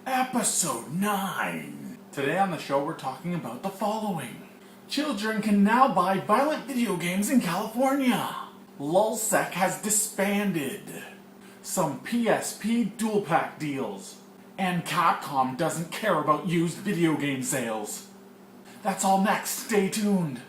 Episode 9. Today on the show we're talking about the following. Children can now buy violent video games in California. Lulzsec has disbanded. Some PSP dual pack deals. And Capcom doesn't care about used video game sales. That's all next. Stay tuned.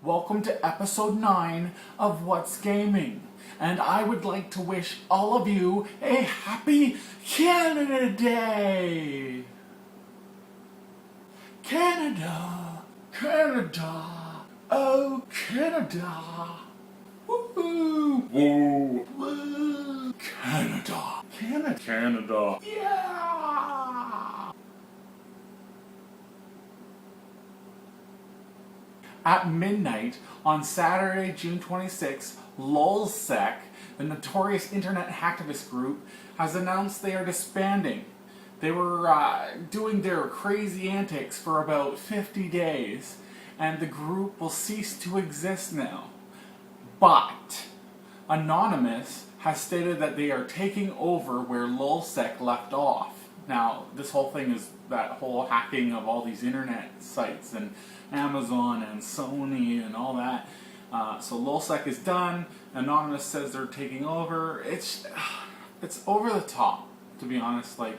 Welcome to episode 9 of What's Gaming, and I would like to wish all of you a happy Canada Day! Canada! Canada! Oh, Canada! Woo! Woo! Woo! Canada! Canada! Canada! Yeah! At midnight on Saturday, June 26, Lulzsec, the notorious internet hacktivist group, has announced they are disbanding. They were doing their crazy antics for about 50 days, and the group will cease to exist now. But Anonymous has stated that they are taking over where Lulzsec left off. Now, this whole thing is that whole hacking of all these internet sites and Amazon and Sony and all that. So Lulzsec is done. Anonymous says they're taking over. It's over the top, to be honest. Like,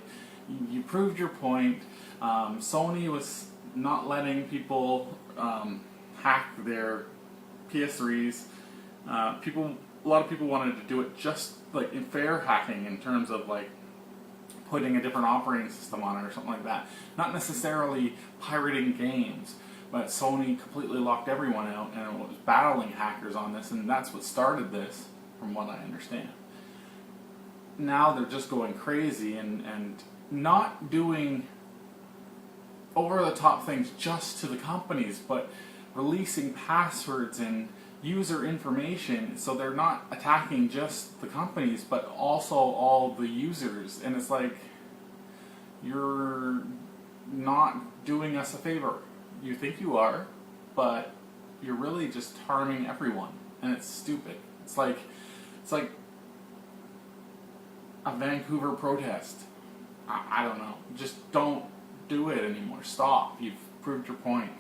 you proved your point. Sony was not letting people hack their PS3s. A lot of people wanted to do it just like in fair hacking, in terms of like putting a different operating system on it or something like that. Not necessarily pirating games. But Sony completely locked everyone out and was battling hackers on this, and that's what started this, from what I understand. Now they're just going crazy and not doing over-the-top things just to the companies, but releasing passwords and user information, so they're not attacking just the companies, but also all the users. And it's like, you're not doing us a favor. You think you are, but you're really just harming everyone, and it's stupid. It's like a Vancouver protest. I don't know. Just don't do it anymore. Stop. You've proved your point.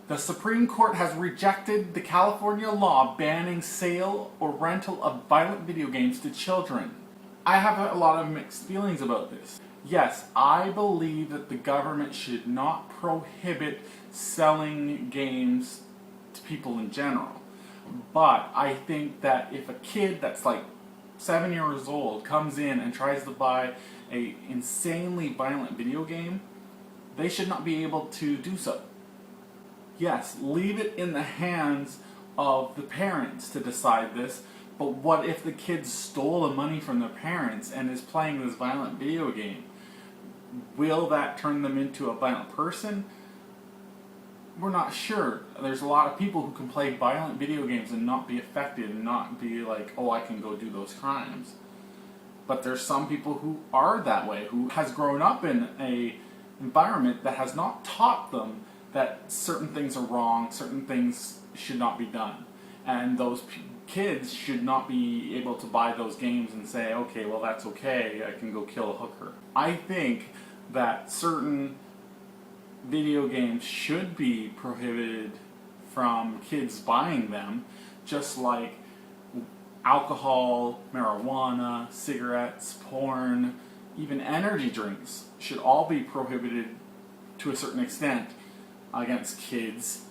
The Supreme Court has rejected the California law banning sale or rental of violent video games to children. I have a lot of mixed feelings about this. Yes, I believe that the government should not prohibit selling games to people in general. But I think that if a kid that's like 7 years old comes in and tries to buy a insanely violent video game, they should not be able to do so. Yes, leave it in the hands of the parents to decide this, but what if the kid stole the money from their parents and is playing this violent video game? Will that turn them into a violent person? We're not sure. There's a lot of people who can play violent video games and not be affected and not be like, oh, I can go do those crimes. But there's some people who are that way, who has grown up in a environment that has not taught them that certain things are wrong, certain things should not be done. And those kids should not be able to buy those games and say, okay, well, that's okay, I can go kill a hooker. I think that certain video games should be prohibited from kids buying them, just like alcohol, marijuana, cigarettes, porn, even energy drinks should all be prohibited to a certain extent against kids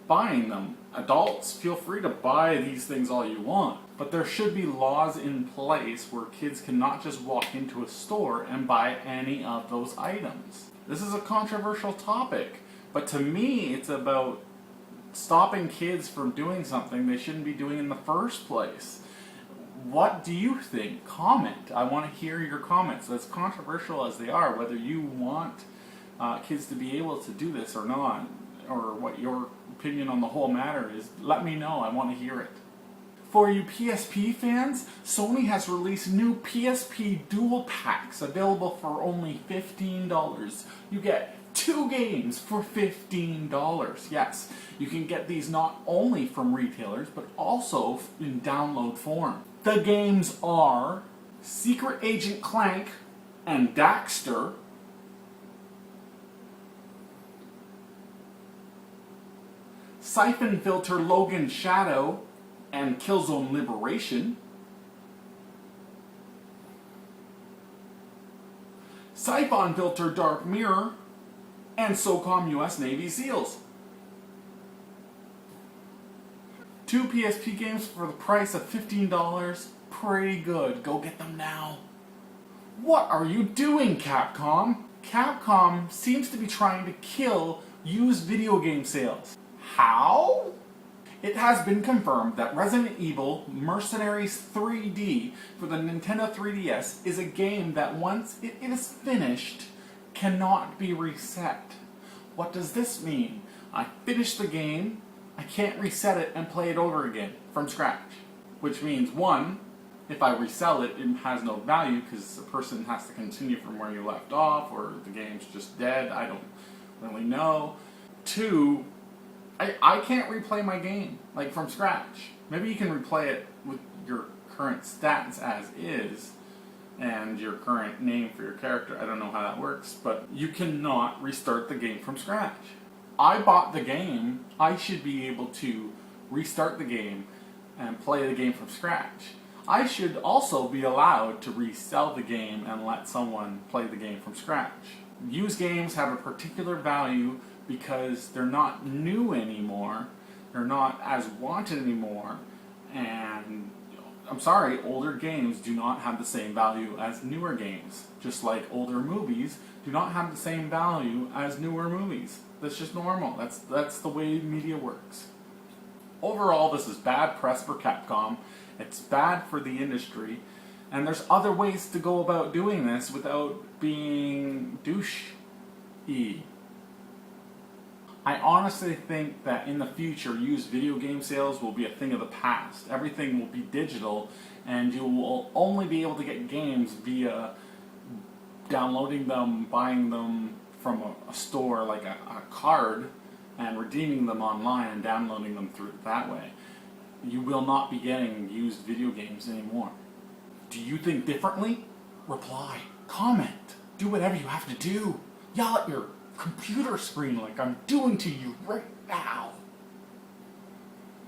buying them. Adults, feel free to buy these things all you want, but there should be laws in place where kids cannot just walk into a store and buy any of those items. This is a controversial topic, but to me it's about stopping kids from doing something they shouldn't be doing in the first place. What do you think? Comment. I want to hear your comments. As controversial as they are, whether you want kids to be able to do this or not, or what your opinion on the whole matter is, let me know. I want to hear it. For you PSP fans, Sony has released new PSP Dual Packs available for only $15. You get 2 games for $15. Yes, you can get these not only from retailers, but also in download form. The games are Secret Agent Clank and Daxter, Siphon Filter Logan Shadow and Killzone Liberation, Siphon Filter Dark Mirror, and SOCOM US Navy SEALs. 2 PSP games for the price of $15. Pretty good. Go get them now. What are you doing, Capcom? Capcom seems to be trying to kill used video game sales. How? It has been confirmed that Resident Evil Mercenaries 3D for the Nintendo 3DS is a game that once it is finished, cannot be reset. What does this mean? I finish the game, I can't reset it and play it over again from scratch. Which means, 1, if I resell it, it has no value because the person has to continue from where you left off, or the game's just dead, I don't really know. 2, I can't replay my game, like from scratch. Maybe you can replay it with your current stats as is, and your current name for your character. I don't know how that works, but you cannot restart the game from scratch. I bought the game, I should be able to restart the game and play the game from scratch. I should also be allowed to resell the game and let someone play the game from scratch. Used games have a particular value because they're not new anymore, they're not as wanted anymore, and I'm sorry, older games do not have the same value as newer games. Just like older movies do not have the same value as newer movies. That's just normal. That's the way media works. Overall, this is bad press for Capcom. It's bad for the industry. And there's other ways to go about doing this without being douche-y. I honestly think that in the future, used video game sales will be a thing of the past. Everything will be digital, and you will only be able to get games via downloading them, buying them from a store like a card, and redeeming them online and downloading them through that way. You will not be getting used video games anymore. Do you think differently? Reply, comment, do whatever you have to do. Yell at your computer screen like I'm doing to you right now.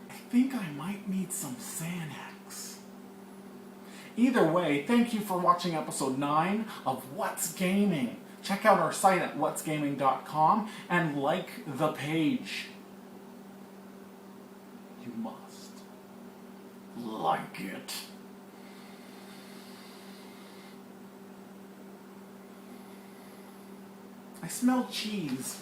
I think I might need some Xanax. Either way, thank you for watching episode 9 of What's Gaming. Check out our site at whatsgaming.com and like the page. You must like it. I smell cheese.